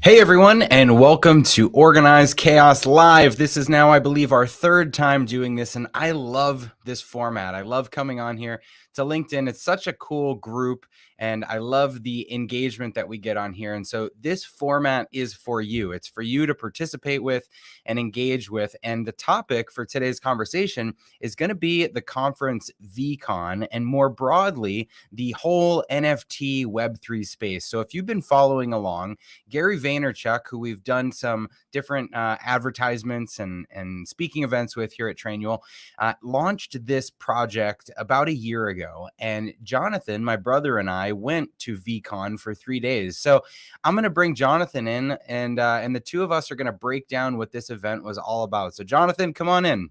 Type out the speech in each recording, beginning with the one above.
Hey everyone, and welcome to Organized Chaos Live. This is now, I believe, our third time doing this, and I love this format. I love coming on here to LinkedIn. It's such a cool group, and I love the engagement that we get on here. And so this format is for you. It's for you to participate with and engage with. And the topic for today's conversation is going to be the conference VeeCon, and more broadly, the whole NFT Web3 space. So if you've been following along, Gary Vaynerchuk, who we've done some different advertisements and speaking events with here at Trainual, launched this project about a year ago. And Jonathan, my brother, and I went to VeeCon for 3 days. So I'm going to bring Jonathan in, and the two of us are going to break down what this event was all about. So Jonathan, come on in.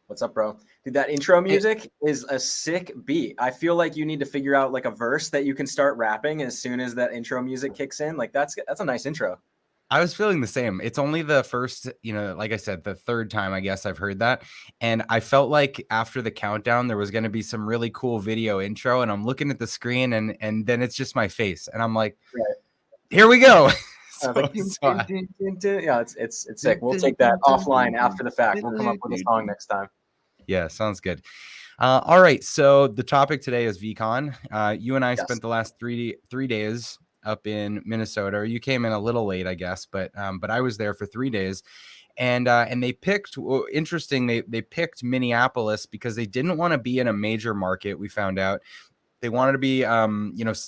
What's up, bro? Dude, that intro music is a sick beat. I feel like you need to figure out like a verse that you can start rapping as soon as that intro music kicks in. Like that's a nice intro. I was feeling the same. It's only the first, like I said, the third time I guess I've heard that. And I felt like after the countdown, there was going to be some really cool video intro. And I'm looking at the screen and then it's just my face. And I'm like, right. Here we go. Yeah, it's sick. We'll take that offline after the fact. We'll come up with a song next time. Yeah, sounds good. All right. So the topic today is VeeCon. You and I spent the last three days up in Minnesota. You came in a little late, I guess, but I was there for 3 days, and they picked. Interesting, they picked Minneapolis because they didn't want to be in a major market. We found out they wanted to be,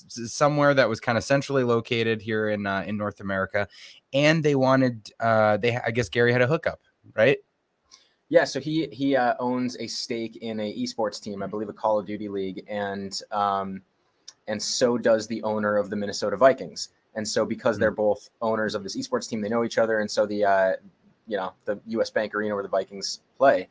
somewhere that was kind of centrally located here in North America, and they wanted. I guess Gary had a hookup, right? Yeah, so he owns a stake in a esports team, I believe a Call of Duty league, and so does the owner of the Minnesota Vikings. And so because they're both owners of this esports team, they know each other. And so the US Bank Arena where the Vikings play,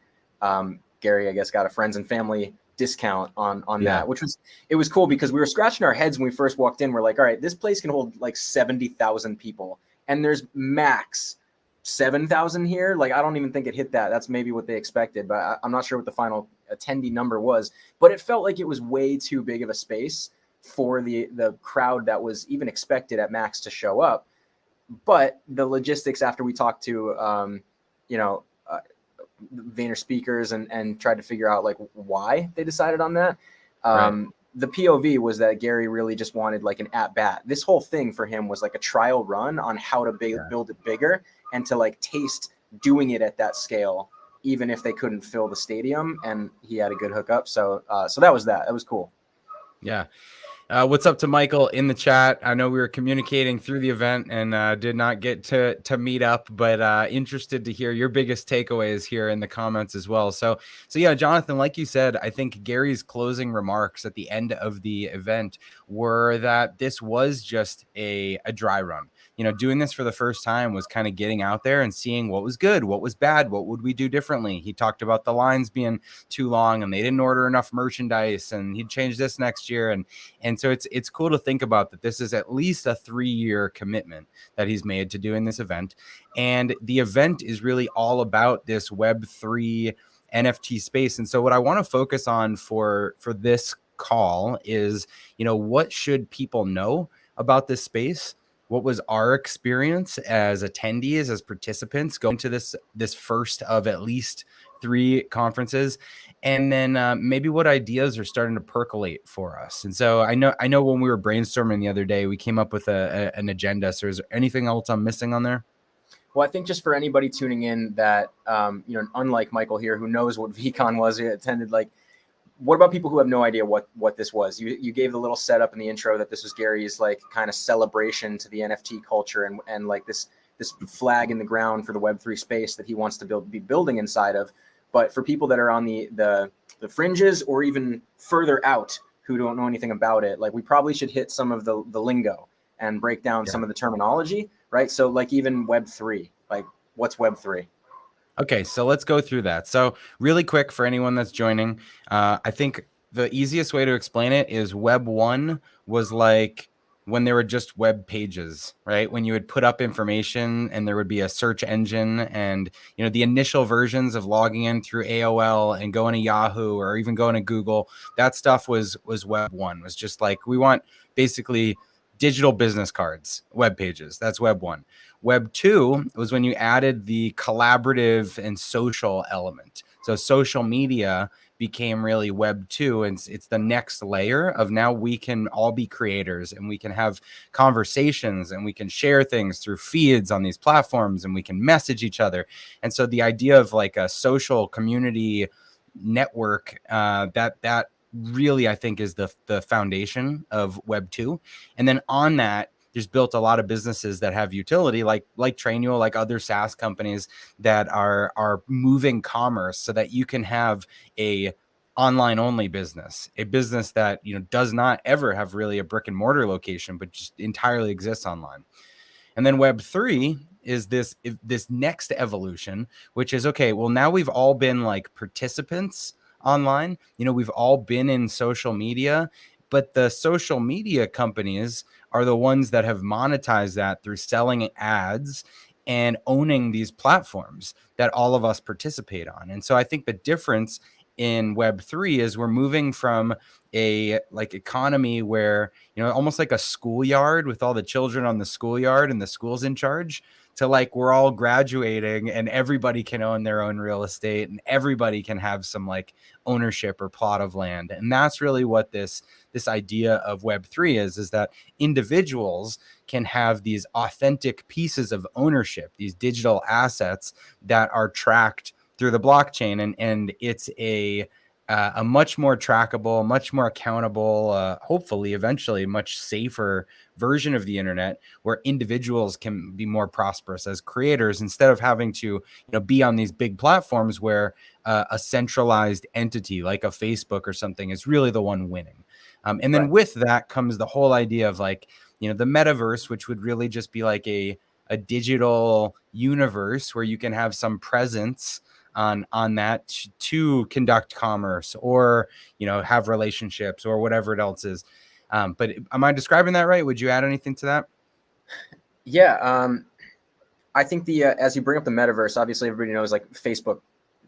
Gary, I guess, got a friends and family discount on that, which was cool because we were scratching our heads when we first walked in. We're like, all right, this place can hold like 70,000 people and there's max 7,000 here. Like, I don't even think it hit that. That's maybe what they expected, but I'm not sure what the final attendee number was, but it felt like it was way too big of a space for the crowd that was even expected at max to show up. But the logistics after we talked to, Vayner speakers and tried to figure out like why they decided on that. Right. The POV was that Gary really just wanted like an at bat. This whole thing for him was like a trial run on how to build it bigger and to like taste doing it at that scale, even if they couldn't fill the stadium. And he had a good hookup. So that was that. That was cool. Yeah. What's up to Michael in the chat? I know we were communicating through the event and did not get to meet up, but interested to hear your biggest takeaways here in the comments as well. So yeah, Jonathan, like you said, I think Gary's closing remarks at the end of the event were that this was just a dry run. Doing this for the first time was kind of getting out there and seeing what was good, what was bad, what would we do differently. He talked about the lines being too long and they didn't order enough merchandise and he'd change this next year. And so it's cool to think about that this is at least a 3-year commitment that he's made to doing this event. And the event is really all about this Web3 NFT space. And so what I want to focus on for this call is, what should people know about this space? What was our experience as attendees, as participants going to this first of at least 3 conferences? And then maybe what ideas are starting to percolate for us. And so I know when we were brainstorming the other day, we came up with an agenda. So is there anything else I'm missing on there? Well, I think just for anybody tuning in that, unlike Michael here, who knows what VeeCon was, he attended, like, what about people who have no idea what this was? You gave the little setup in the intro that this was Gary's like kind of celebration to the NFT culture and like this flag in the ground for the Web3 space that he wants to be building inside of. But for people that are on the fringes or even further out who don't know anything about it, like we probably should hit some of the lingo and break down some of the terminology, right? So like even Web3, like what's Web3? Okay, so let's go through that. So really quick for anyone that's joining, I think the easiest way to explain it is Web 1 was like when there were just web pages, right? When you would put up information and there would be a search engine and, the initial versions of logging in through AOL and going to Yahoo or even going to Google, that stuff was Web 1, was just like, we want basically digital business cards, web pages. That's Web 1. Web 2 was when you added the collaborative and social element. So social media became really Web 2, and it's the next layer of now we can all be creators, and we can have conversations, and we can share things through feeds on these platforms, and we can message each other. And so the idea of like a social community network, that really, I think, is the foundation of Web 2. And then on that, there's built a lot of businesses that have utility, like Trainual, like other SaaS companies that are moving commerce so that you can have a online only business, a business that, you know, does not ever have really a brick and mortar location, but just entirely exists online. And then Web 3 is this next evolution, which is, okay, well, now we've all been like participants online. You know, we've all been in social media, but the social media companies are the ones that have monetized that through selling ads and owning these platforms that all of us participate on. And so I think the difference in Web 3 is we're moving from a like economy where, you know, almost like a schoolyard with all the children on the schoolyard and the school's in charge, to like we're all graduating and everybody can own their own real estate and everybody can have some like ownership or plot of land. And that's really what this idea of Web 3 is that individuals can have these authentic pieces of ownership, these digital assets that are tracked through the blockchain, and it's a much more trackable, much more accountable, hopefully eventually much safer version of the internet, where individuals can be more prosperous as creators instead of having to, you know, be on these big platforms where a centralized entity like a Facebook or something is really the one winning. And then with that comes the whole idea of like, you know, the metaverse, which would really just be like a digital universe where you can have some presence on that to conduct commerce or, you know, have relationships or whatever it else is. But am I describing that right? Would you add anything to that? Yeah. I think as you bring up the metaverse, obviously everybody knows like Facebook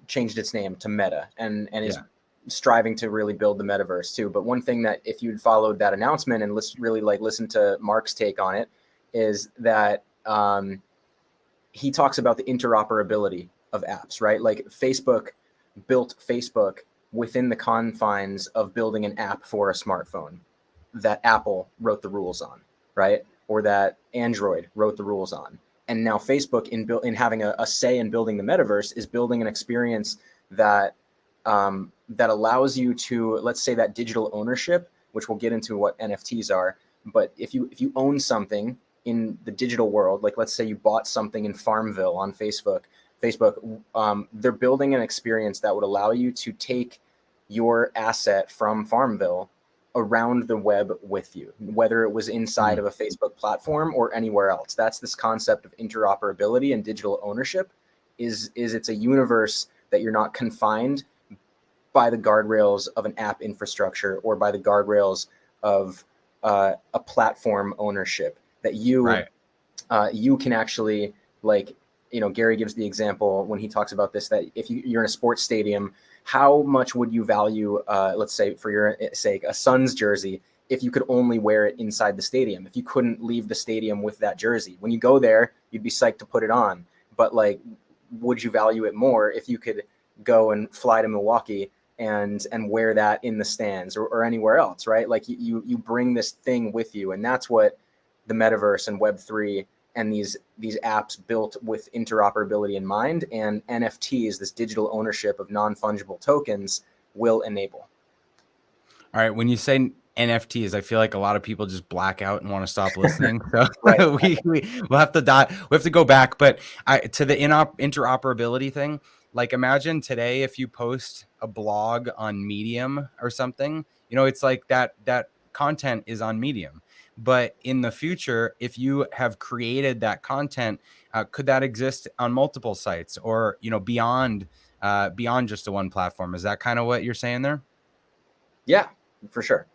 changed its name to Meta and is striving to really build the metaverse too. But one thing that if you'd followed that announcement and really like listen to Mark's take on it is that he talks about the interoperability of apps, right? Like Facebook built Facebook within the confines of building an app for a smartphone that Apple wrote the rules on, right? Or that Android wrote the rules on. And now Facebook, in having a say in building the metaverse, is building an experience that that allows you to, let's say, that digital ownership, which we'll get into what NFTs are. But if you own something in the digital world, like let's say you bought something in Farmville on Facebook, they're building an experience that would allow you to take your asset from Farmville around the web with you, whether it was inside of a Facebook platform or anywhere else. That's this concept of interoperability and digital ownership is it's a universe that you're not confined by the guardrails of an app infrastructure or by the guardrails of a platform ownership, that you can actually, like, you know, Gary gives the example when he talks about this, that if you're in a sports stadium, how much would you value, let's say for your sake, a Suns jersey, if you could only wear it inside the stadium, if you couldn't leave the stadium with that jersey? When you go there, you'd be psyched to put it on. But like, would you value it more if you could go and fly to Milwaukee and wear that in the stands or anywhere else, right? Like you bring this thing with you. And that's what the metaverse and Web3 and these apps built with interoperability in mind and NFTs, this digital ownership of non-fungible tokens, will enable. All right. When you say NFTs, I feel like a lot of people just black out and want to stop listening. So we'll have to die. We have to go back. But to the interoperability thing, like imagine today if you post a blog on Medium or something, you know, it's like that content is on Medium. But in the future, if you have created that content, could that exist on multiple sites or, you know, beyond just a one platform? Is that kind of what you're saying there? Yeah, for sure.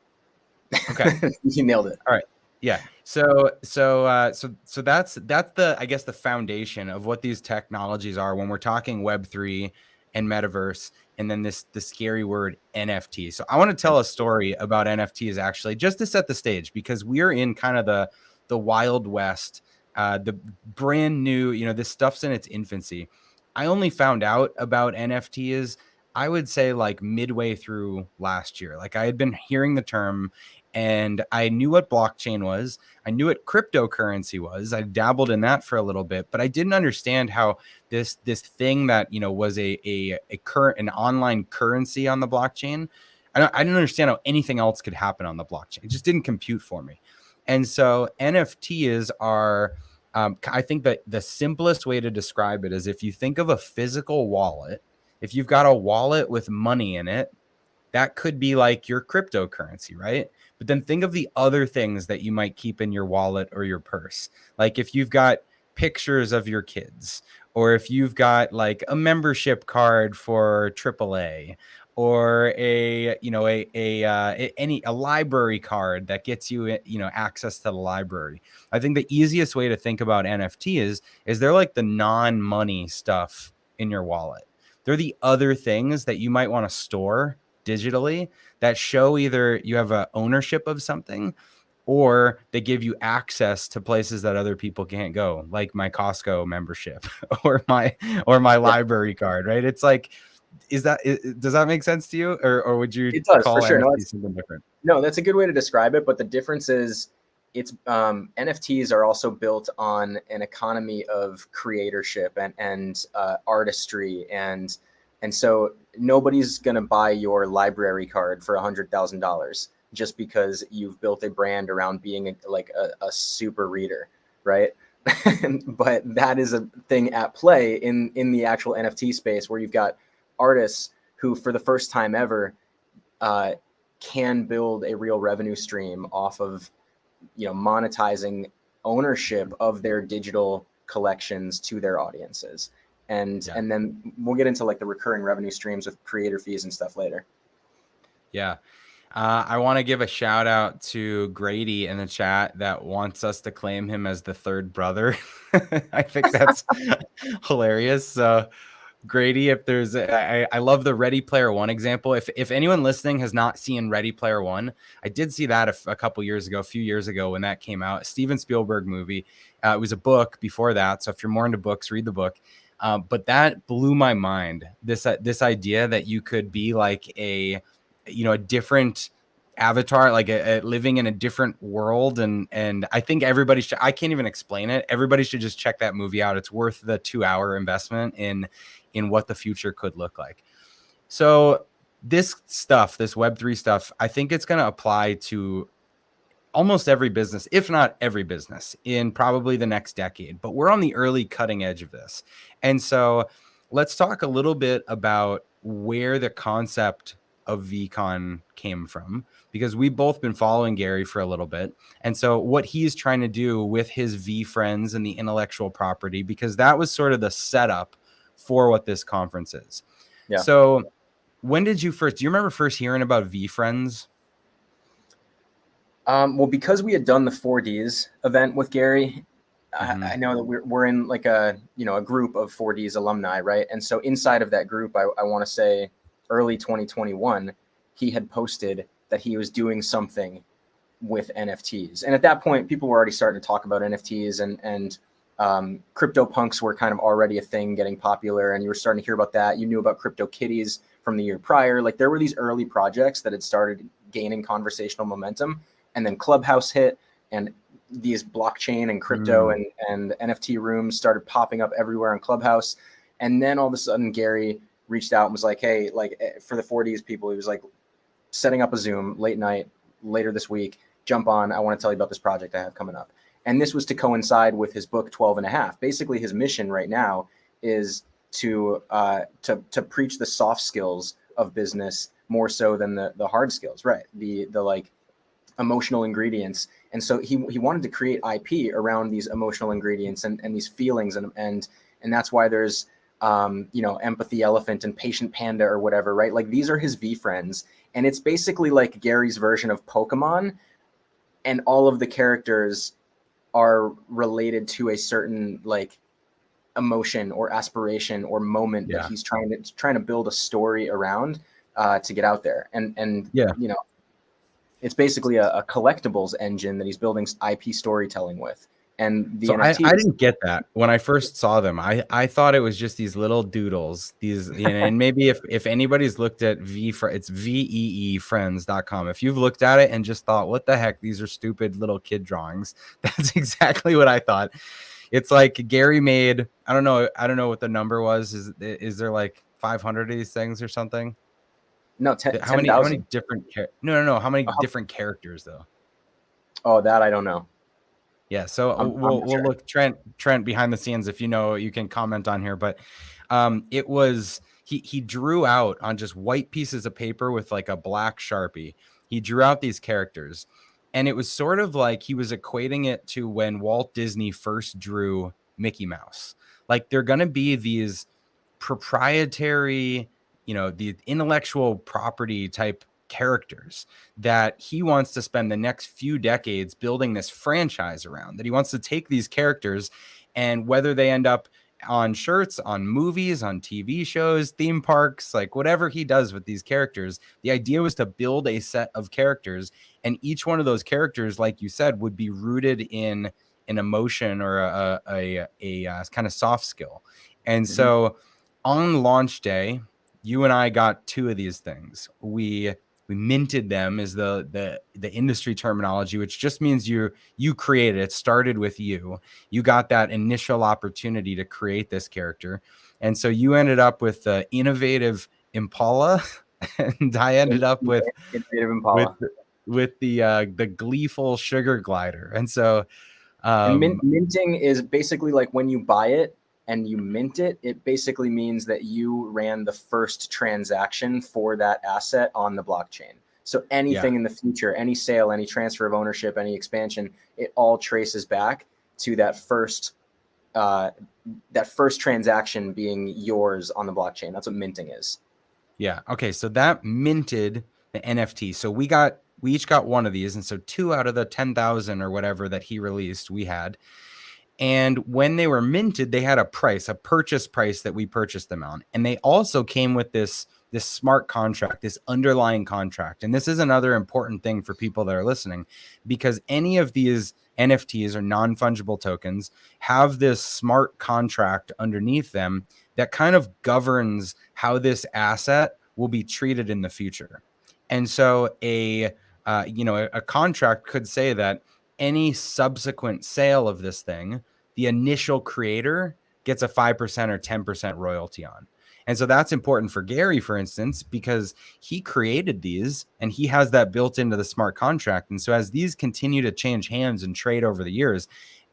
Okay. You nailed it. All right. Yeah. So that's the, I guess, the foundation of what these technologies are when we're talking Web3 and metaverse, and then the scary word NFT. So I want to tell a story about NFTs actually, just to set the stage, because we are in kind of the wild west, the brand new, this stuff's in its infancy. I only found out about NFTs, I would say, like midway through last year. Like, I had been hearing the term and I knew what blockchain was. I knew what cryptocurrency was. I dabbled in that for a little bit, but I didn't understand how this thing that, was an online currency on the blockchain. I didn't understand how anything else could happen on the blockchain. It just didn't compute for me. And so NFTs are, I think that the simplest way to describe it is, if you think of a physical wallet, if you've got a wallet with money in it, that could be like your cryptocurrency, right? But then think of the other things that you might keep in your wallet or your purse. Like if you've got pictures of your kids, or if you've got like a membership card for AAA, or a library card that gets you, access to the library. I think the easiest way to think about NFT is they're like the non-money stuff in your wallet. They're the other things that you might want to store digitally that show either you have a ownership of something, or they give you access to places that other people can't go, like my Costco membership or my library card, right? It's like, does that make sense to you, or would you It does, for call sure. No, NFT something different? no, that's a good way to describe it. But the difference is, it's NFTs are also built on an economy of creatorship and artistry, and so nobody's gonna buy your library card for $100,000 just because you've built a brand around being a super reader, right? But that is a thing at play in the actual NFT space, where you've got artists who, for the first time ever, can build a real revenue stream off of monetizing ownership of their digital collections to their audiences. And then we'll get into like the recurring revenue streams with creator fees and stuff later. Yeah. I want to give a shout out to Grady in the chat that wants us to claim him as the third brother. I think that's hilarious. So Grady, if there's, I love the Ready Player One example. If anyone listening has not seen Ready Player One, I did see that a few years ago when that came out. Steven Spielberg movie. It was a book before that, so if you're more into books, read the book. But that blew my mind. This idea that you could be like a different avatar, like living in a different world, and I think everybody should. I can't even explain it. Everybody should just check that movie out. It's worth the 2-hour investment in what the future could look like. So this Web3 stuff, I think it's going to apply to almost every business, if not every business, in probably the next decade. But we're on the early cutting edge of this. And so let's talk a little bit about where the concept of VeeCon came from, because we've both been following Gary for a little bit. And so what he's trying to do with his V friends and the intellectual property, because that was sort of the setup for what this conference is. Yeah. So when did do you remember first hearing about V friends? Well, because we had done the 4Ds event with Gary, I know that we're in like a group of 4Ds alumni, right? And so inside of that group, I want to say early 2021, he had posted that he was doing something with NFTs. And at that point, people were already starting to talk about NFTs, and crypto punks were kind of already a thing getting popular, and you were starting to hear about that. You knew about Crypto Kitties from the year prior. Like, there were these early projects that had started gaining conversational momentum. And then Clubhouse hit, and these blockchain and crypto and NFT rooms started popping up everywhere on Clubhouse. And then all of a sudden, Gary reached out and was like, hey, like, for the 4Ds people, he was like, setting up a Zoom late night later this week, jump on. I want to tell you about this project I have coming up. And this was to coincide with his book 12 and a half. Basically, his mission right now is to preach the soft skills of business more so than the hard skills, right? The like emotional ingredients. And so he wanted to create IP around these emotional ingredients and these feelings, and that's why there's empathy elephant and patient panda or whatever, right? Like, these are his V friends, and it's basically like Gary's version of Pokemon, and all of the characters are related to a certain like emotion or aspiration or moment that Yeah. he's trying to build a story around to get out there. And Yeah. you know, it's basically a collectibles engine that he's building IP storytelling with. And the So I NFTs. didn't get that when I first saw them. I thought it was just these little doodles, these, and maybe if anybody's looked at it's veefriends.com. If you've looked at it and just thought, what the heck, these are stupid little kid drawings, that's exactly what I thought. It's like Gary made, I don't know what the number was. Is there like 500 of these things or something? No, How many 10,000. different no, how many different characters though? Oh, that I don't know. Yeah, so I'm not we'll sure. look Trent behind the scenes. If you know, you can comment on here. But it was he drew out on just white pieces of paper with like a black Sharpie. He drew out these characters, and it was sort of like he was equating it to when Walt Disney first drew Mickey Mouse. Like they're going to be these proprietary, the intellectual property type characters that he wants to spend the next few decades building this franchise around, that he wants to take these characters, and whether they end up on shirts, on movies, on TV shows, theme parks, like whatever he does with these characters, the idea was to build a set of characters, and each one of those characters, like you said, would be rooted in an emotion or a kind of soft skill. And Mm-hmm. so on launch day, you and I got two of these things. We minted them, is the industry terminology, which just means you created it. Started with you got that initial opportunity to create this character, and so you ended up with the innovative Impala and I ended up with Innovative with Impala. the gleeful sugar glider. And so And minting is basically like when you buy it and you mint it, it basically means that you ran the first transaction for that asset on the blockchain. So anything in the future, any sale, any transfer of ownership, any expansion, it all traces back to that first transaction being yours on the blockchain. That's what minting is. Yeah. Okay. So that minted the NFT. So we each got one of these. And so 2 out of the 10,000 or whatever that he released, we had. And when they were minted, they had a purchase price that we purchased them on. And they also came with this smart contract, this underlying contract. And this is another important thing for people that are listening, because any of these NFTs or non-fungible tokens have this smart contract underneath them that kind of governs how this asset will be treated in the future. And so a contract could say that any subsequent sale of this thing, the initial creator gets a 5% or 10% royalty on. And so that's important for Gary, for instance, because he created these and he has that built into the smart contract. And so as these continue to change hands and trade over the years,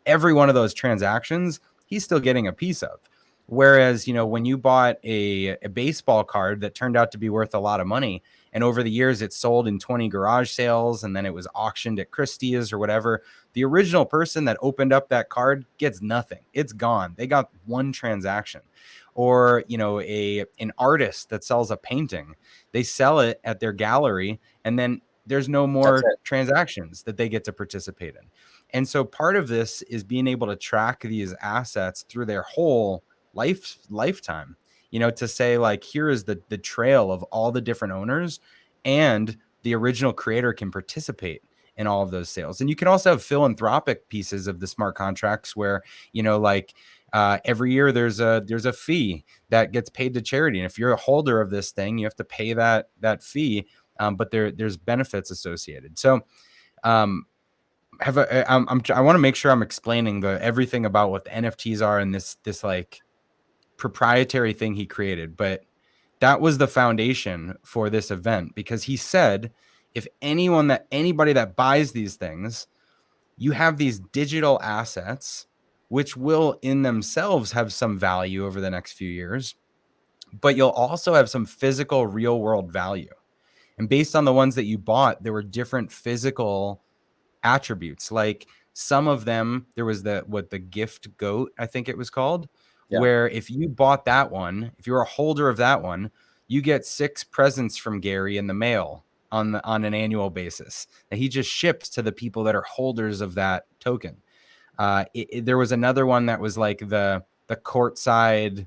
every one of those transactions, he's still getting a piece of. Whereas, when you bought a baseball card that turned out to be worth a lot of money, and over the years it sold in 20 garage sales, and then it was auctioned at Christie's or whatever, the original person that opened up that card gets nothing. It's gone. They got one transaction. Or, an artist that sells a painting, they sell it at their gallery, and then there's no more transactions that they get to participate in. And so part of this is being able to track these assets through their whole lifetime, to say, like, here is the trail of all the different owners, and the original creator can participate in all of those sales. And you can also have philanthropic pieces of the smart contracts where, every year there's a fee that gets paid to charity. And if you're a holder of this thing, you have to pay that fee. But there's benefits associated. So I want to make sure I'm explaining everything about what the NFTs are and this like proprietary thing he created. But that was the foundation for this event, because he said, if anybody that buys these things, you have these digital assets, which will in themselves have some value over the next few years, but you'll also have some physical real world value. And based on the ones that you bought, there were different physical attributes. Like some of them, there was the gift goat, I think it was called, where if you bought that one, if you're a holder of that one, you get 6 presents from Gary in the mail on an annual basis that he just ships to the people that are holders of that token. There was another one that was like the the courtside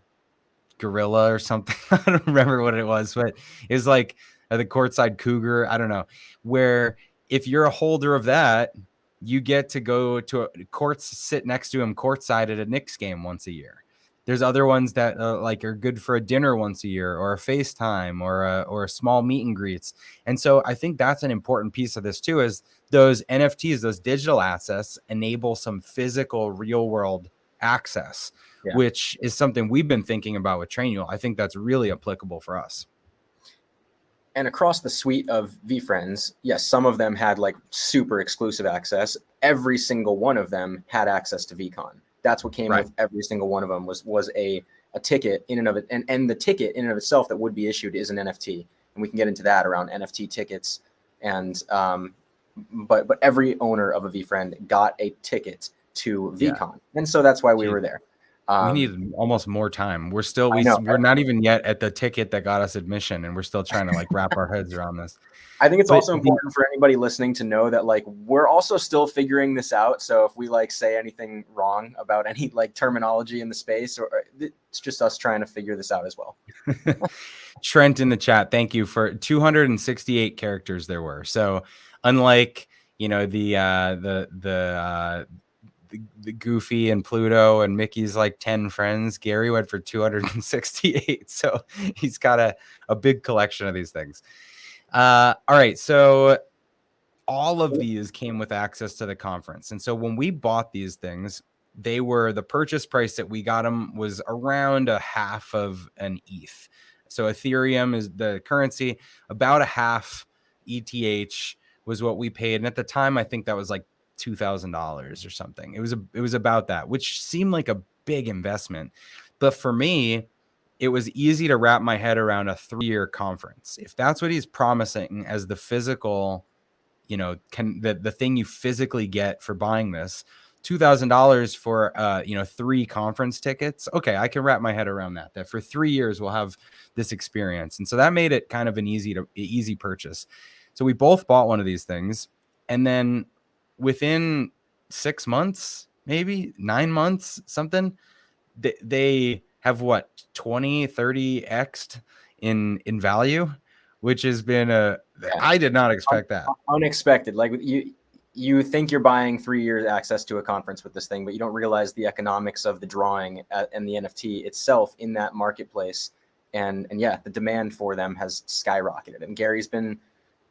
gorilla or something. I don't remember what it was, but it was like the courtside cougar. I don't know. Where if you're a holder of that, you get to go to courts, sit next to him courtside at a Knicks game once a year. There's other ones that like are good for a dinner once a year, or a FaceTime, or a small meet and greets. And so I think that's an important piece of this too, is those NFTs, those digital assets, enable some physical real world access, Yeah. which is something we've been thinking about with Trainual. I think that's really applicable for us. And across the suite of VeeFriends, yes, some of them had like super exclusive access. Every single one of them had access to VeeCon. That's what came with every single one of them was a ticket in and of it. And the ticket in and of itself that would be issued is an NFT. And we can get into that around NFT tickets. And but every owner of a VeeFriend got a ticket to VeeCon. And so that's why we were there. We need almost more time. We're still, we're not even yet at the ticket that got us admission, and we're still trying to like wrap our heads around this. I think it's also important for anybody listening to know that like we're also still figuring this out. So if we like say anything wrong about any like terminology in the space, or it's just us trying to figure this out as well. Trent in the chat, thank you for 268 characters there were. So unlike, you know, the Goofy and Pluto and Mickey's like 10 friends, Gary went for 268. So he's got a big collection of these things. All right. So all of these came with access to the conference. And so when we bought these things, the purchase price that we got them was around a half of an ETH. So Ethereum is the currency, about a half ETH was what we paid. And at the time, I think that was like $2,000 or something. It was about that, which seemed like a big investment. But for me, it was easy to wrap my head around a 3-year conference. If that's what he's promising as the physical, you know, the thing you physically get for buying this, $2,000 for, 3 conference tickets. Okay. I can wrap my head around that for 3 years, we'll have this experience. And so that made it kind of an easy purchase. So we both bought one of these things. And then within 6 months, maybe 9 months, something, they have what, 20, 30x'd in value, which has been I did not expect that. Unexpected. Like you think you're buying 3 years access to a conference with this thing, but you don't realize the economics of the drawing and the NFT itself in that marketplace. And yeah, the demand for them has skyrocketed. And Gary's been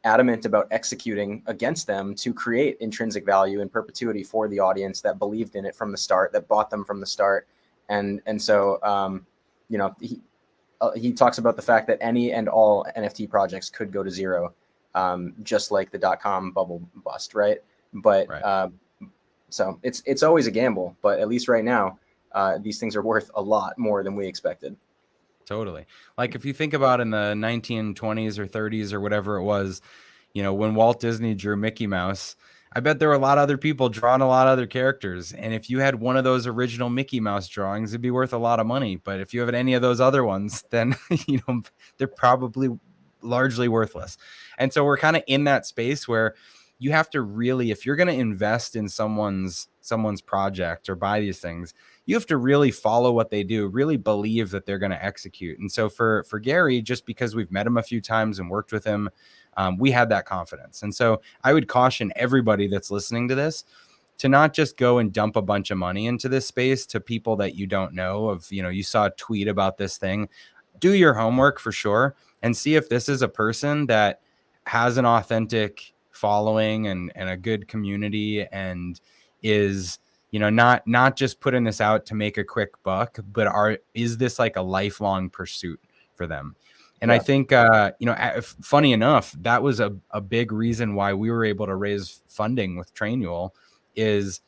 adamant about executing against them to create intrinsic value and perpetuity for the audience that believed in it from the start, that bought them from the start. And so, he talks about the fact that any and all NFT projects could go to zero, just like the .com bubble bust, right? But so it's always a gamble, but at least right now, these things are worth a lot more than we expected. Totally. Like if you think about in the 1920s or 30s or whatever it was, you know, when Walt Disney drew Mickey Mouse, I bet there were a lot of other people drawing a lot of other characters. And if you had one of those original Mickey Mouse drawings, it'd be worth a lot of money. But if you have any of those other ones, then, you know, they're probably largely worthless. And so we're kind of in that space where you have to really, if you're going to invest in someone's project or buy these things, you have to really follow what they do, really believe that they're going to execute. And so for Gary, just because we've met him a few times and worked with him, we had that confidence. And so I would caution everybody that's listening to this to not just go and dump a bunch of money into this space to people that you don't know. You saw a tweet about this thing. Do your homework for sure and see if this is a person that has an authentic following and a good community and is, you know, not just putting this out to make a quick buck, but is this like a lifelong pursuit for them? And I think, funny enough, that was a big reason why we were able to raise funding with Trainual is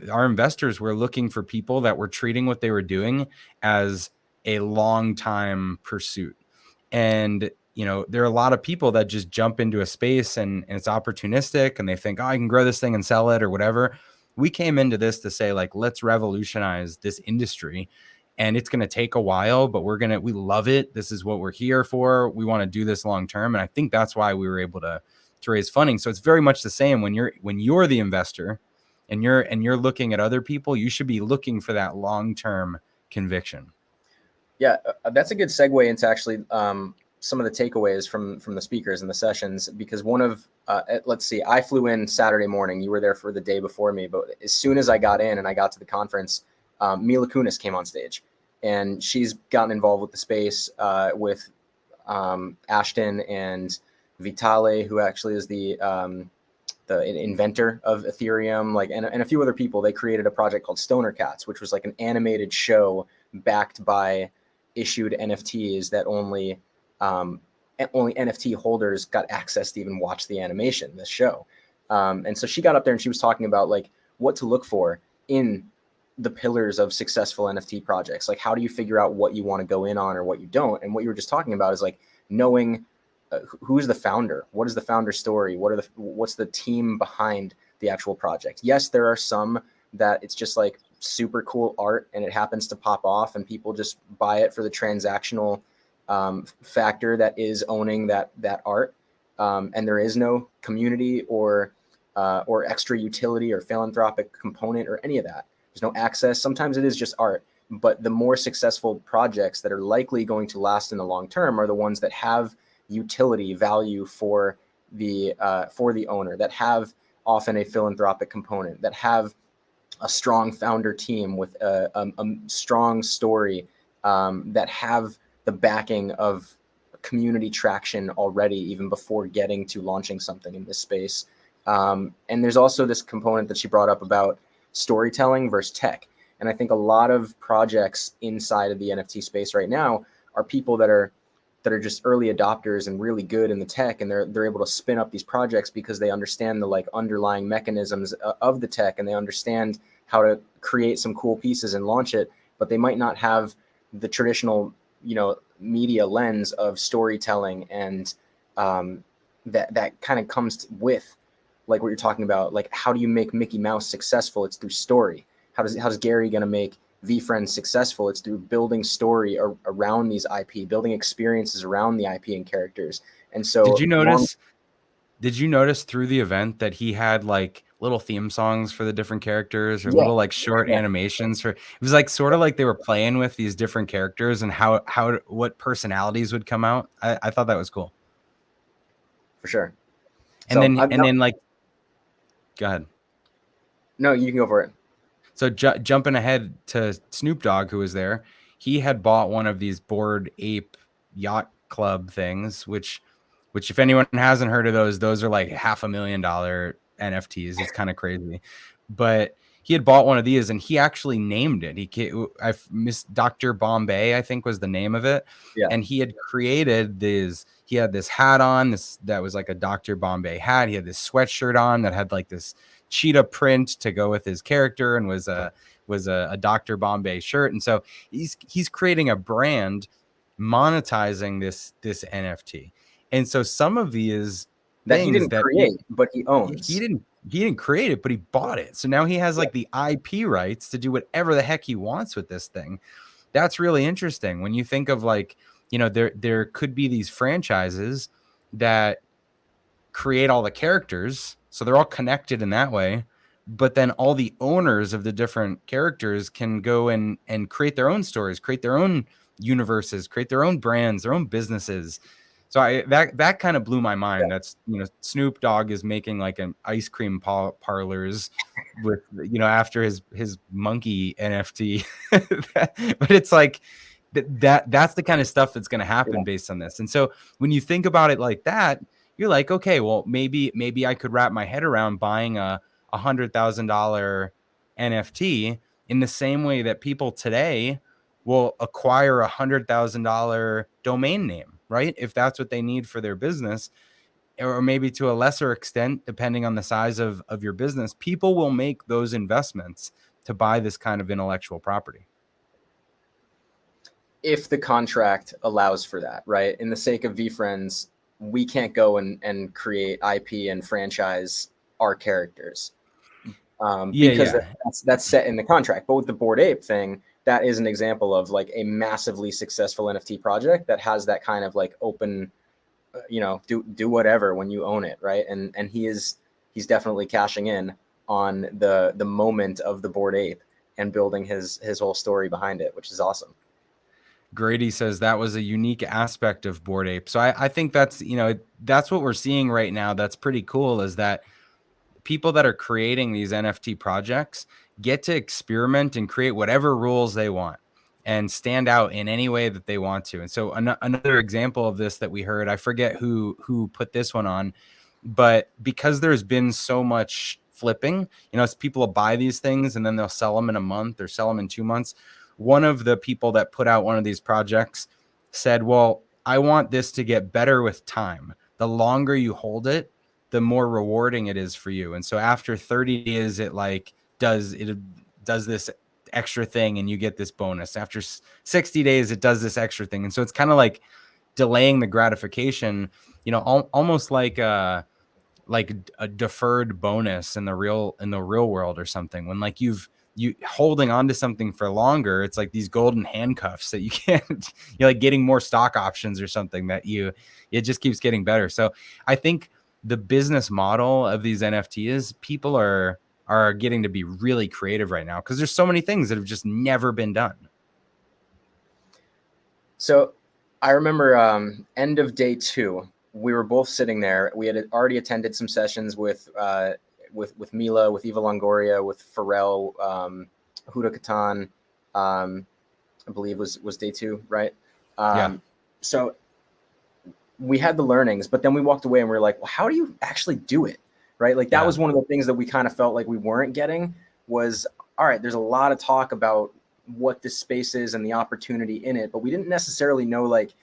our investors were looking for people that were treating what they were doing as a long time pursuit. And, you know, there are a lot of people that just jump into a space and it's opportunistic and they think, oh, I can grow this thing and sell it or whatever. We came into this to say, like, let's revolutionize this industry. And it's going to take a while, but we love it. This is what we're here for. We want to do this long term. And I think that's why we were able to raise funding. So it's very much the same when you're the investor and you're looking at other people, you should be looking for that long-term conviction. Yeah, that's a good segue into actually some of the takeaways from the speakers and the sessions, because one of, let's see, I flew in Saturday morning. You were there for the day before me, but as soon as I got in and I got to the conference, Mila Kunis came on stage, and she's gotten involved with the space with Ashton and Vitale, who actually is the inventor of Ethereum, like, and a few other people. They created a project called Stoner Cats, which was like an animated show backed by issued NFTs that only NFT holders got access to even watch the animation, this show. And so she got up there and she was talking about like what to look for in the pillars of successful NFT projects. Like, how do you figure out what you want to go in on or what you don't? And what you were just talking about is like knowing who's the founder, what is the founder story, what's the team behind the actual project. Yes, there are some that it's just like super cool art and it happens to pop off and people just buy it for the transactional factor that is owning that art, and there is no community or extra utility or philanthropic component or any of that. There's no access. Sometimes it is just art, but the more successful projects that are likely going to last in the long term are the ones that have utility value for the owner, that have often a philanthropic component, that have a strong founder team with a strong story, that have the backing of community traction already, even before getting to launching something in this space. And there's also this component that she brought up about storytelling versus tech. And I think a lot of projects inside of the NFT space right now are people that are just early adopters and really good in the tech, and they're able to spin up these projects because they understand the like underlying mechanisms of the tech, and they understand how to create some cool pieces and launch it, but they might not have the traditional, media lens of storytelling, and that kind of comes with like what you're talking about, like how do you make Mickey Mouse successful? It's through story. How's Gary going to make VeeFriends successful? It's through building story around these IP, building experiences around the IP and characters. And so Did you notice through the event that he had like little theme songs for the different characters, or little like short animations for, it was like sort of like they were playing with these different characters and what personalities would come out. I thought that was cool. For sure. And then like, go ahead. No, you can go for it. So jumping ahead to Snoop Dogg, who was there, he had bought one of these Bored Ape Yacht Club things, which if anyone hasn't heard of those are like $500,000 NFTs. It's kind of crazy, but he had bought one of these and he actually named it. I miss Dr. Bombay, I think was the name of it. Yeah. And he had created this. He had this hat on, that was like a Dr. Bombay hat. He had this sweatshirt on that had like this cheetah print to go with his character, and was a Dr. Bombay shirt. And so he's creating a brand, monetizing this NFT. And so some of these that he didn't create, but he owns. He didn't create it, but he bought it. So now he has like the IP rights to do whatever the heck he wants with this thing. That's really interesting when you think of like, there could be these franchises that create all the characters, so they're all connected in that way, but then all the owners of the different characters can go and create their own stories, create their own universes, create their own brands, their own businesses. So that kind of blew my mind. That's, Snoop Dogg is making like an ice cream parlors with, after his monkey NFT. But it's like that's the kind of stuff that's going to happen based on this. And so when you think about it like that, you're like, okay, well, maybe I could wrap my head around buying a $100,000 NFT in the same way that people today will acquire $100,000 domain name, right? If that's what they need for their business, or maybe to a lesser extent, depending on the size of your business, people will make those investments to buy this kind of intellectual property. If the contract allows for that, right? In the sake of VeeFriends, we can't go and create IP and franchise our characters. Because that's set in the contract. But with the Bored Ape thing, that is an example of like a massively successful NFT project that has that kind of like open, do whatever when you own it, right? And he's definitely cashing in on the moment of the Bored Ape, and building his whole story behind it, which is awesome. Grady says that was a unique aspect of Bored Ape. So I think that's, that's what we're seeing right now. That's pretty cool, is that people that are creating these NFT projects get to experiment and create whatever rules they want and stand out in any way that they want to. And so another example of this that we heard, I forget who put this one on, but because there's been so much flipping, as people will buy these things and then they'll sell them in a month or sell them in 2 months. One of the people that put out one of these projects said, well, I want this to get better with time. The longer you hold it, the more rewarding it is for you. And so after 30 days, it does this extra thing and you get this bonus. After 60 days, it does this extra thing. And so it's kind of like delaying the gratification, almost like a deferred bonus in the real world or something. When you holding on to something for longer, it's like these golden handcuffs that you can't, you're like getting more stock options or something that it just keeps getting better. So I think the business model of these NFTs, people are getting to be really creative right now because there's so many things that have just never been done. So I remember end of day 2, we were both sitting there. We had already attended some sessions with Mila, with Eva Longoria, with Pharrell, Huda Katan, I believe was day 2, right? Yeah. So we had the learnings, but then we walked away and we were like, well, how do you actually do it? Right? Like that was one of the things that we kind of felt like we weren't getting was, all right, there's a lot of talk about what this space is and the opportunity in it, but we didn't necessarily know like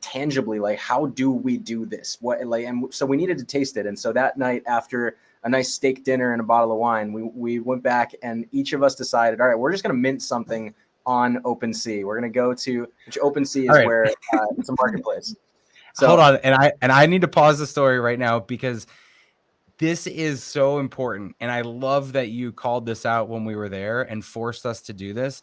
tangibly, like, how do we do this? And so we needed to taste it. And so that night, after a nice steak dinner and a bottle of wine, we went back and each of us decided, all right, we're just going to mint something on OpenSea. We're going to go to, which OpenSea is where it's a marketplace. So hold on. And I need to pause the story right now because this is so important. And I love that you called this out when we were there and forced us to do this.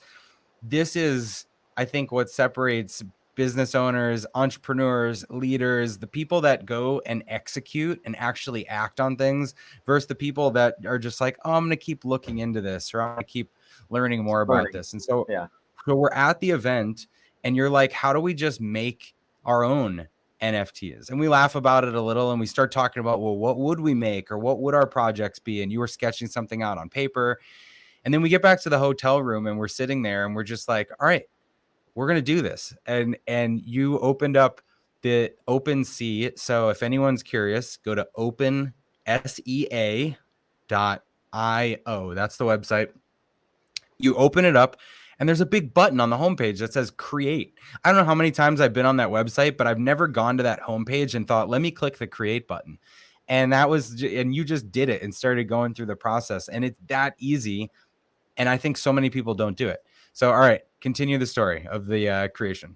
This is, I think, what separates business owners, entrepreneurs, leaders, the people that go and execute and actually act on things versus the people that are just like, oh, I'm going to keep looking into this or I'm going to keep learning more about this. And so, so we're at the event and you're like, how do we just make our own NFTs? And we laugh about it a little and we start talking about, well, what would we make or what would our projects be? And you were sketching something out on paper. And then we get back to the hotel room and we're sitting there and we're just like, all right, we're going to do this. And you opened up the OpenSea. So if anyone's curious, go to opensea.io. That's the website. You open it up and there's a big button on the homepage that says create. I don't know how many times I've been on that website, but I've never gone to that homepage and thought, let me click the create button. And and you just did it and started going through the process. And it's that easy. And I think so many people don't do it. So, all right, continue the story of the creation.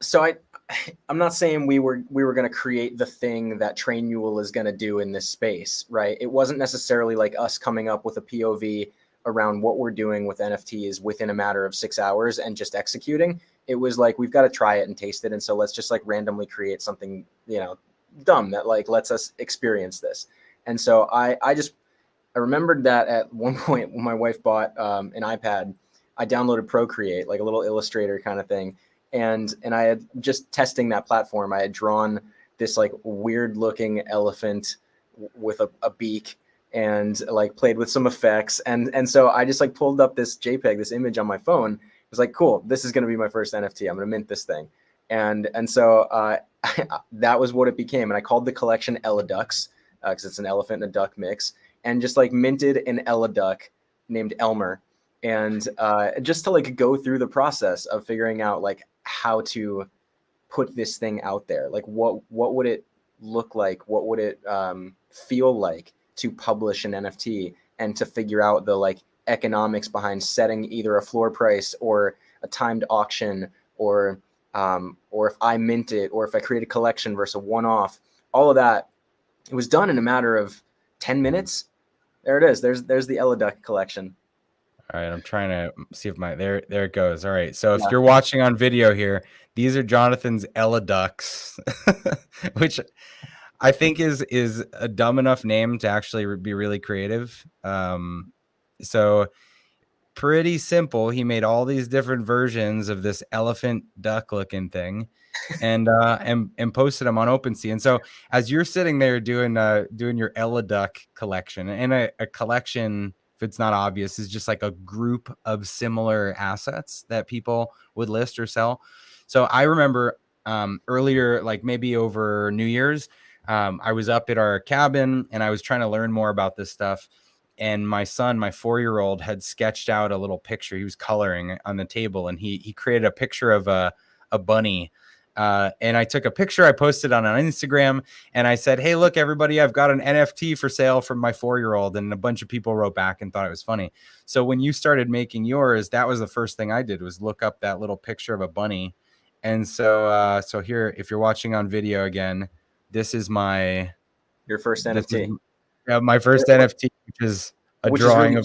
So I'm not saying we were going to create the thing that Trainual is going to do in this space, right? It wasn't necessarily like us coming up with a POV around what we're doing with NFTs within a matter of 6 hours and just executing. It was like, we've got to try it and taste it. And so let's just like randomly create something, dumb that like lets us experience this. And so I remembered that at one point when my wife bought an iPad, I downloaded Procreate, like a little Illustrator kind of thing. And I had just testing that platform. I had drawn this like weird looking elephant with a beak and like played with some effects. And so I just like pulled up this JPEG, this image on my phone. It was like, cool, this is going to be my first NFT. I'm going to mint this thing. And so that was what it became. And I called the collection Ella Ducks because it's an elephant and a duck mix, and just like minted an Ella duck named Elmer. And just to like go through the process of figuring out like how to put this thing out there. Like what would it look like? What would it feel like to publish an NFT and to figure out the like economics behind setting either a floor price or a timed auction or if I mint it or if I create a collection versus a one-off, all of that. It was done in a matter of 10 minutes. There it is. There's the Ella Duck collection. All right, I'm trying to see if there it goes. All right, so if you're watching on video here, these are Jonathan's Ella Ducks, which I think is a dumb enough name to actually be really creative. So pretty simple. He made all these different versions of this elephant duck looking thing, and posted them on OpenSea. And so as you're sitting there doing your Ella Duck collection, and a collection, if it's not obvious, is just like a group of similar assets that people would list or sell. So I remember earlier, like maybe over New Year's, I was up at our cabin and I was trying to learn more about this stuff. And my son, my 4-year-old, had sketched out a little picture. He was coloring on the table, and he created a picture of a bunny. And I took a picture, I posted on Instagram, and I said, hey, look, everybody, I've got an NFT for sale from my 4-year-old. And a bunch of people wrote back and thought it was funny. So when you started making yours, that was the first thing I did, was look up that little picture of a bunny. And so here, if you're watching on video again, this is your first NFT. My first NFT, which is a drawing of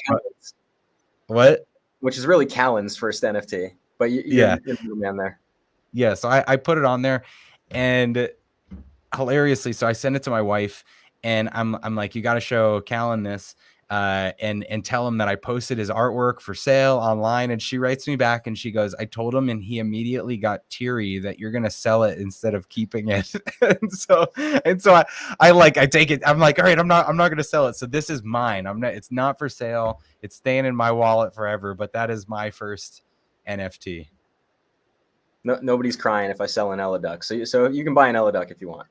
what? Which is really Callan's first NFT, but you're the man there. Yeah, so I put it on there, and hilariously, so I sent it to my wife, and I'm like, you got to show Callan this, and tell him that I posted his artwork for sale online. And she writes me back and she goes, I told him, and he immediately got teary that you're gonna sell it instead of keeping it. and so I take it. I'm like, all right, I'm not gonna sell it. So this is mine. It's not for sale. It's staying in my wallet forever. But that is my first NFT. No, nobody's crying if I sell an Ella Duck. So you can buy an Ella Duck if you want.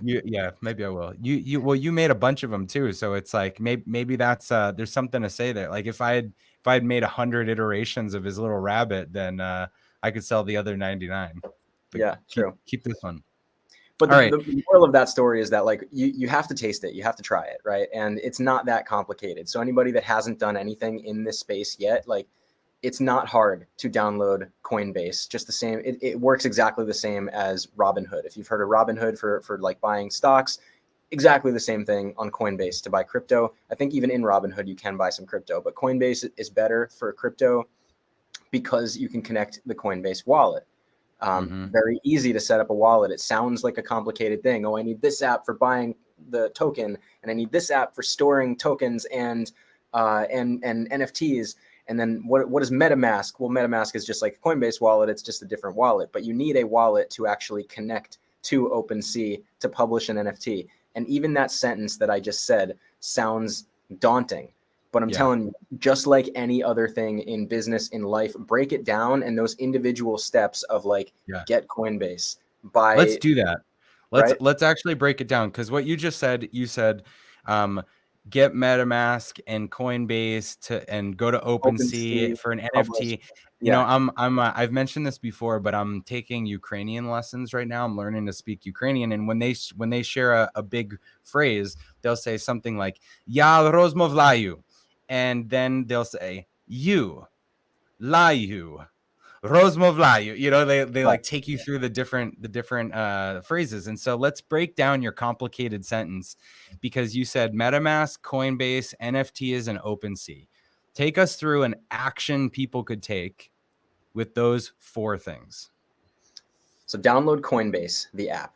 Yeah, maybe I will. You made a bunch of them too, so it's like maybe that's there's something to say there. Like if I had made 100 iterations of his little rabbit, then I could sell the other 99. But yeah, true. Keep this one. But the moral of that story is that, like, you have to taste it, you have to try it, right? And it's not that complicated. So anybody that hasn't done anything in this space yet, like, it's not hard to download Coinbase. Just the same, it works exactly the same as Robinhood. If you've heard of Robinhood for like buying stocks, exactly the same thing on Coinbase to buy crypto. I think even in Robinhood you can buy some crypto, but Coinbase is better for crypto because you can connect the Coinbase wallet. Very easy to set up a wallet. It sounds like a complicated thing. Oh, I need this app for buying the token, and I need this app for storing tokens and NFTs. And then what is MetaMask? Well, MetaMask is just like a Coinbase wallet. It's just a different wallet, but you need a wallet to actually connect to OpenSea to publish an NFT. And even that sentence that I just said sounds daunting, but I'm telling you, just like any other thing in business, in life, break it down, and those individual steps of like, get Coinbase, buy. Let's do that. Let's actually break it down. Cause what you just said, you said, get MetaMask and Coinbase and go to OpenSea for an NFT. You know, I've mentioned this before, but I'm taking Ukrainian lessons right now. I'm learning to speak Ukrainian, and when they share a big phrase, they'll say something like "Ya rozmовляю," and then they'll say "you laju." Rozmовляю, you know, they like take you through the different phrases. And so let's break down your complicated sentence, because you said MetaMask, Coinbase, NFTs, and OpenSea. Take us through an action people could take with those 4 things. So download Coinbase, the app.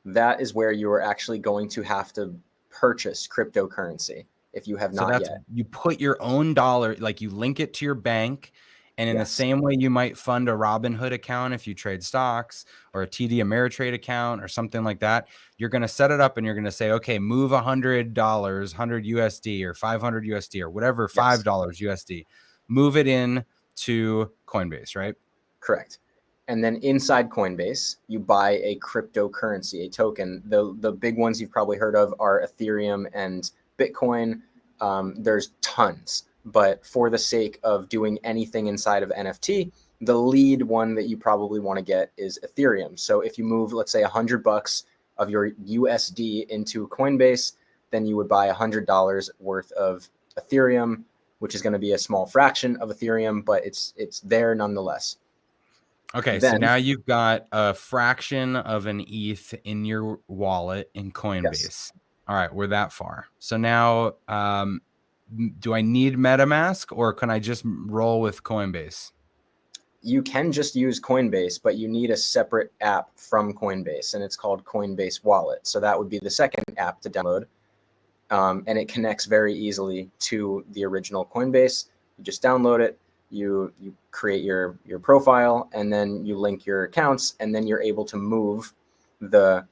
That is where you are actually going to have to purchase cryptocurrency if you have not yet. You put your own dollar, like you link it to your bank. And in the same way you might fund a Robinhood account if you trade stocks, or a TD Ameritrade account or something like that, you're going to set it up and you're going to say, okay, move $100, 100 USD or 500 USD or whatever, $5 USD, move it in to Coinbase, right? Correct. And then inside Coinbase, you buy a cryptocurrency, a token. The big ones you've probably heard of are Ethereum and Bitcoin. There's tons. But for the sake of doing anything inside of NFT, the lead one that you probably want to get is Ethereum. So if you move, let's say, $100 of your USD into Coinbase, then you would buy $100 worth of Ethereum, which is going to be a small fraction of Ethereum, but it's there nonetheless. Okay, so now you've got a fraction of an ETH in your wallet in Coinbase. Yes. All right, we're that far. So now, do I need MetaMask, or can I just roll with Coinbase? You can just use Coinbase, but you need a separate app from Coinbase, and it's called Coinbase Wallet. So that would be the second app to download, and it connects very easily to the original Coinbase. You just download it, you create your profile, and then you link your accounts, and then you're able to move the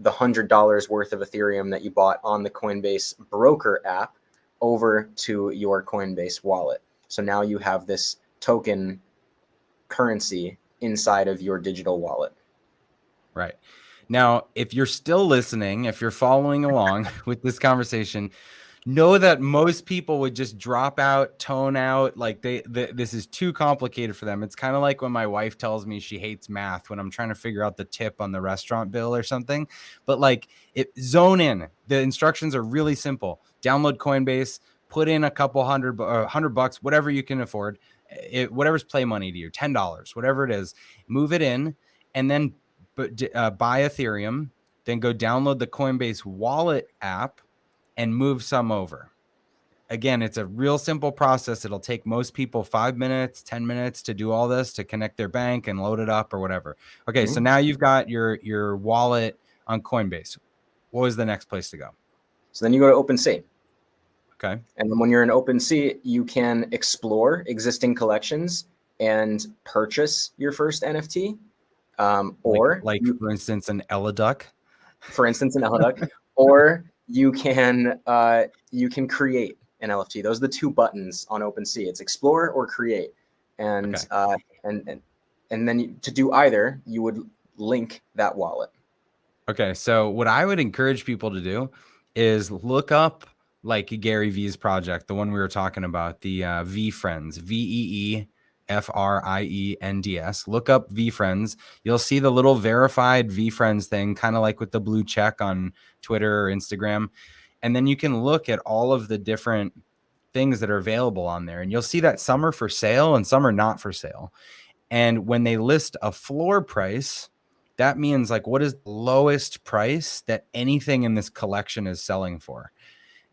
$100 worth of Ethereum that you bought on the Coinbase broker app over to your Coinbase wallet. So now you have this token currency inside of your digital wallet. Right. Now, if you're still listening, if you're following along with this conversation, know that most people would just drop out, tone out, like this is too complicated for them. It's kind of like when my wife tells me she hates math when I'm trying to figure out the tip on the restaurant bill or something. But like, zone in. The instructions are really simple. Download Coinbase, put in a couple $100, whatever you can afford, whatever's play money to you, $10, whatever it is, move it in, and then buy Ethereum, then go download the Coinbase wallet app and move some over. Again, it's a real simple process. It'll take most people 5 minutes, 10 minutes to do all this, to connect their bank and load it up or whatever. Okay, so now you've got your wallet on Coinbase. What was the next place to go? So then you go to OpenSea. Okay. And then when you're in OpenSea, you can explore existing collections and purchase your first NFT. Or like for instance, an Eladuck. For instance, an Eladuck. Or you can create an NFT. Those are the two buttons on OpenSea. It's explore or create. And and then to do either, you would link that wallet. Okay, so what I would encourage people to do is look up like Gary V's project, the one we were talking about, the VeeFriends, VeeFriends. Look up VeeFriends. You'll see the little verified VeeFriends thing, kind of like with the blue check on Twitter or Instagram. And then you can look at all of the different things that are available on there. And you'll see that some are for sale and some are not for sale. And when they list a floor price, that means like, what is the lowest price that anything in this collection is selling for?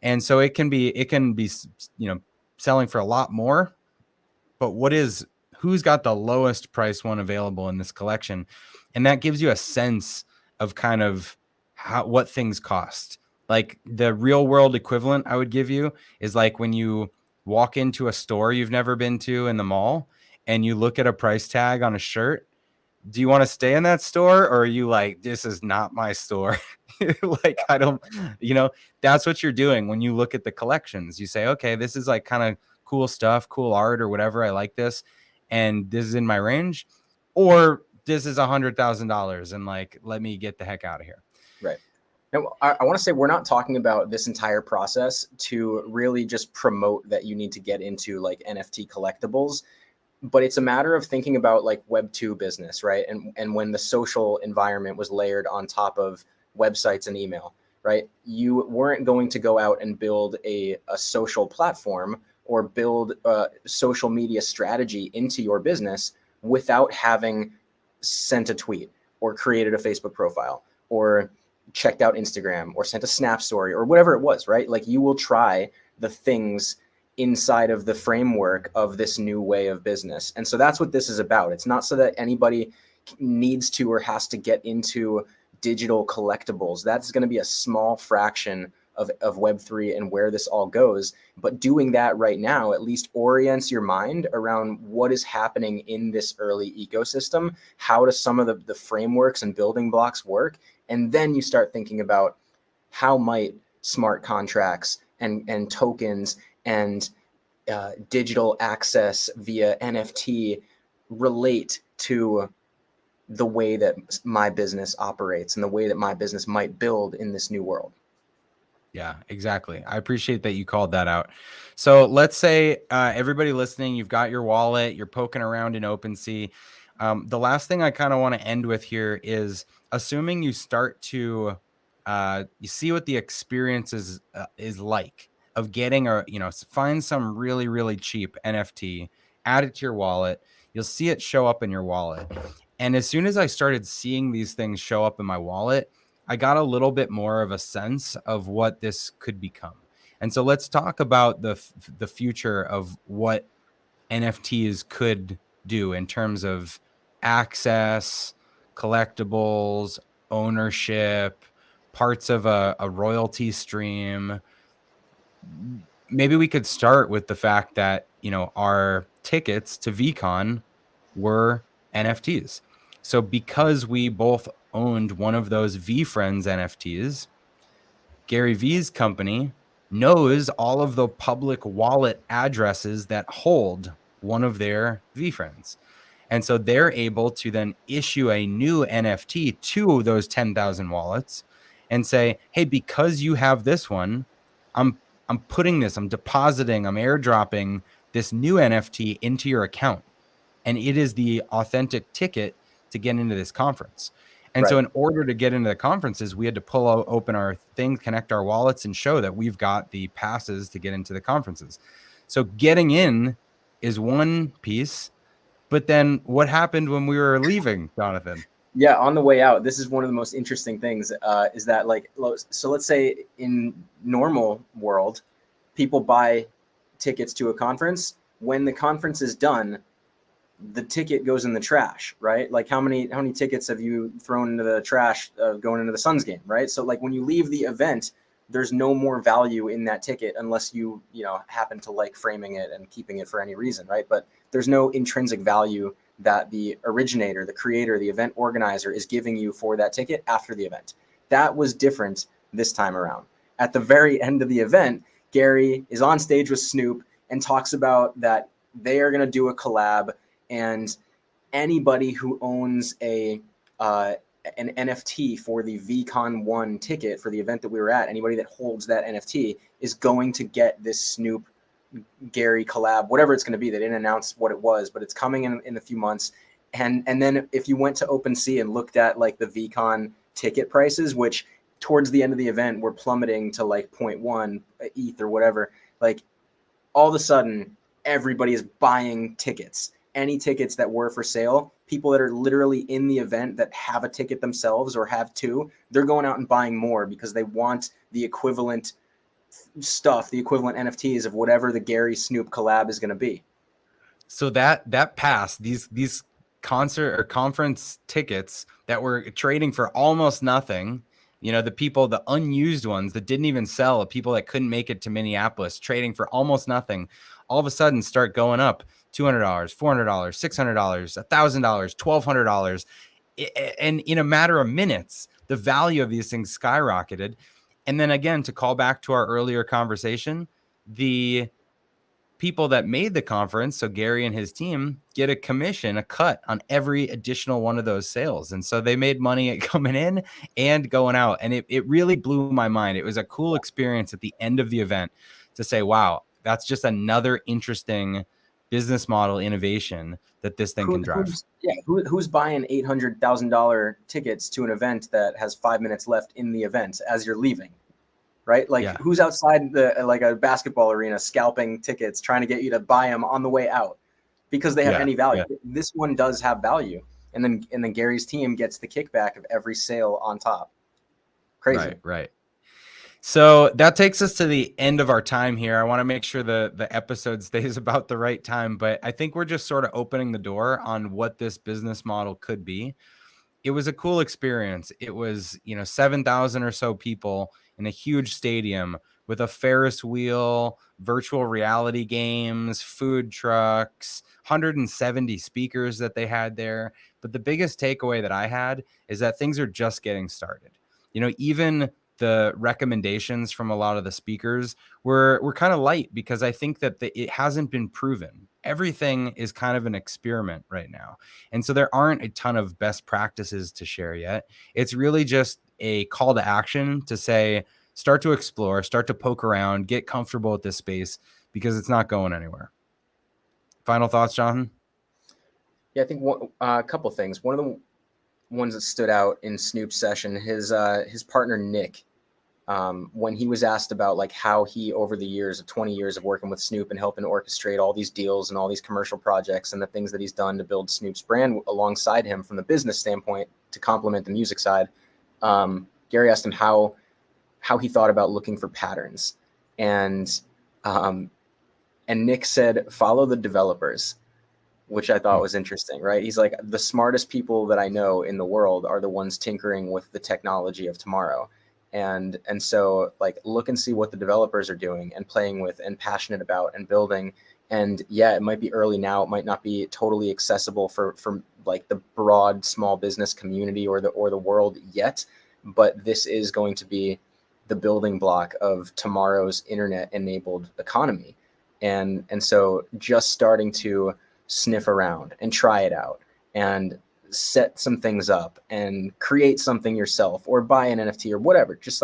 And so it can be, selling for a lot more, but who's got the lowest price one available in this collection? And that gives you a sense of kind of what things cost. Like the real world equivalent I would give you is like when you walk into a store you've never been to in the mall and you look at a price tag on a shirt. Do you want to stay in that store, or are you like, this is not my store? Like, I don't, that's what you're doing when you look at the collections. You say, okay, this is like kind of cool stuff, cool art or whatever. I like this. And this is in my range, or this is $100,000 and like, let me get the heck out of here. Right. Now, I want to say we're not talking about this entire process to really just promote that you need to get into like NFT collectibles, but it's a matter of thinking about like Web 2 business, right? And when the social environment was layered on top of websites and email, right? You weren't going to go out and build a social platform or build a social media strategy into your business without having sent a tweet or created a Facebook profile or checked out Instagram or sent a Snap story or whatever it was, right? Like you will try the things inside of the framework of this new way of business. And so that's what this is about. It's not so that anybody needs to or has to get into digital collectibles. That's going to be a small fraction of Web3 and where this all goes. But doing that right now at least orients your mind around what is happening in this early ecosystem. How do some of the frameworks and building blocks work? And then you start thinking about how might smart contracts and tokens and digital access via NFT relate to the way that my business operates and the way that my business might build in this new world. Yeah, exactly. I appreciate that you called that out. So let's say everybody listening, you've got your wallet, you're poking around in OpenSea. The last thing I kind of want to end with here is assuming you start to you see what the experience is like of getting find some really, really cheap NFT, add it to your wallet. You'll see it show up in your wallet. And as soon as I started seeing these things show up in my wallet, I got a little bit more of a sense of what this could become. And so let's talk about the future of what NFTs could do in terms of access, collectibles, ownership, parts of a royalty stream. Maybe we could start with the fact that, our tickets to VeeCon were NFTs. So because we both owned one of those VeeFriends NFTs, Gary V's company knows all of the public wallet addresses that hold one of their VeeFriends. And so they're able to then issue a new NFT to those 10,000 wallets and say, hey, because you have this one, I'm depositing, I'm airdropping this new NFT into your account. And it is the authentic ticket to get into this conference. And so in order to get into the conferences, we had to open our thing, connect our wallets, and show that we've got the passes to get into the conferences. So getting in is one piece. But then what happened when we were leaving, Jonathan? Yeah, on the way out, this is one of the most interesting things, is that, like, so let's say in normal world, people buy tickets to a conference. When the conference is done, the ticket goes in the trash, right? Like how many tickets have you thrown into the trash going into the Suns game, right? So like when you leave the event, there's no more value in that ticket unless you happen to like framing it and keeping it for any reason, right? But there's no intrinsic value that the originator, the creator, the event organizer is giving you for that ticket after the event. That was different this time around. At the very end of the event, Gary is on stage with Snoop and talks about that they are going to do a collab, and anybody who owns an NFT for the VeeCon 1 ticket for the event that we were at, anybody that holds that NFT is going to get this Snoop Gary collab, whatever it's going to be. They didn't announce what it was, but it's coming in a few months. And then if you went to OpenSea and looked at like the VeeCon ticket prices, which towards the end of the event were plummeting to like 0.1 ETH or whatever, like all of a sudden everybody is buying tickets. Any tickets that were for sale, people that are literally in the event that have a ticket themselves or have two, they're going out and buying more because they want the equivalent stuff, the equivalent NFTs of whatever the Gary Snoop collab is going to be. So that pass, these concert or conference tickets that were trading for almost nothing, the unused ones that didn't even sell, people that couldn't make it to Minneapolis, trading for almost nothing, all of a sudden start going up $200, $400, $600, $1,000, $1,200. And in a matter of minutes, the value of these things skyrocketed. And then again, to call back to our earlier conversation, the people that made the conference, so Gary and his team, get a commission, a cut on every additional one of those sales. And so they made money coming in and going out. And it really blew my mind. It was a cool experience at the end of the event to say, wow, that's just another interesting business model innovation that this thing can drive. Who's buying $800,000 tickets to an event that has 5 minutes left in the event as you're leaving? Right? Like who's outside like a basketball arena scalping tickets, trying to get you to buy them on the way out because they have any value. This one does have value. And then Gary's team gets the kickback of every sale on top. Crazy. Right. So that takes us to the end of our time here. I want to make sure the episode stays about the right time, but I think we're just sort of opening the door on what this business model could be. It was a cool experience. It was, 7,000 or so people in a huge stadium with a Ferris wheel, virtual reality games, food trucks, 170 speakers that they had there. But the biggest takeaway that I had is that things are just getting started. Even the recommendations from a lot of the speakers were kind of light because I think that it hasn't been proven. Everything is kind of an experiment right now. And so there aren't a ton of best practices to share yet. It's really just a call to action to say, start to explore, start to poke around, get comfortable with this space because it's not going anywhere. Final thoughts, Jonathan? Yeah, I think a couple things. One of the ones that stood out in Snoop's session, his partner, Nick, when he was asked about like how he, over the years of 20 years of working with Snoop and helping orchestrate all these deals and all these commercial projects and the things that he's done to build Snoop's brand alongside him from the business standpoint to complement the music side, Gary asked him how he thought about looking for patterns. And Nick said, follow the developers, which I thought was interesting, right? He's like, the smartest people that I know in the world are the ones tinkering with the technology of tomorrow. And so like look and see what the developers are doing and playing with and passionate about and building. And yeah, it might be early now. It might not be totally accessible for like the broad small business community or the world yet, but this is going to be the building block of tomorrow's internet enabled economy. And so just starting to sniff around and try it out and set some things up and create something yourself or buy an NFT or whatever, just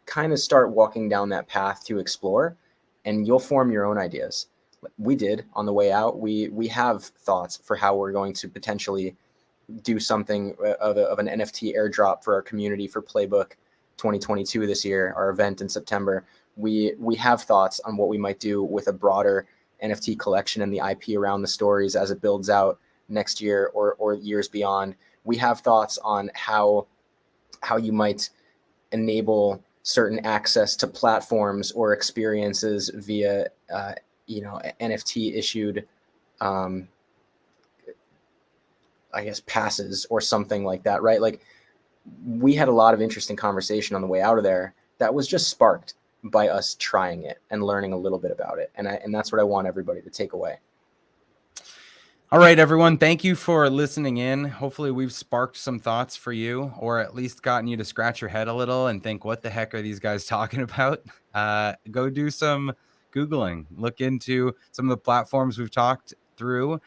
kind of start walking down that path to explore, and you'll form your own ideas. We did on the way out. We have thoughts for how we're going to potentially do something of an NFT airdrop for our community for Playbook 2022 this year, our event in September. We have thoughts on what we might do with a broader NFT collection and the IP around the stories as it builds out next year or years beyond. We have thoughts on how you might enable certain access to platforms or experiences via NFT issued I guess passes or something like that, right? Like, we had a lot of interesting conversation on the way out of there that was just sparked by us trying it and learning a little bit about it. And that's what I want everybody to take away. All right, everyone. Thank you for listening in. Hopefully we've sparked some thoughts for you, or at least gotten you to scratch your head a little and think, what the heck are these guys talking about? Go do some Googling, look into some of the platforms we've talked through.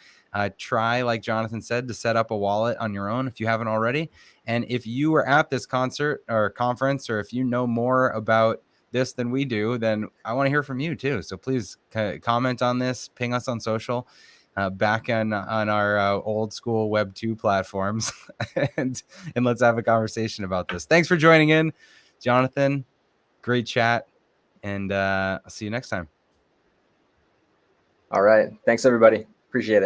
Try, like Jonathan said, to set up a wallet on your own if you haven't already. And if you were at this concert or conference, or if you know more about this than we do, then I want to hear from you too. So please comment on this, ping us on social. Back on our old school Web 2 platforms, and let's have a conversation about this. Thanks for joining in, Jonathan. Great chat, and I'll see you next time. All right. Thanks, everybody. Appreciate it.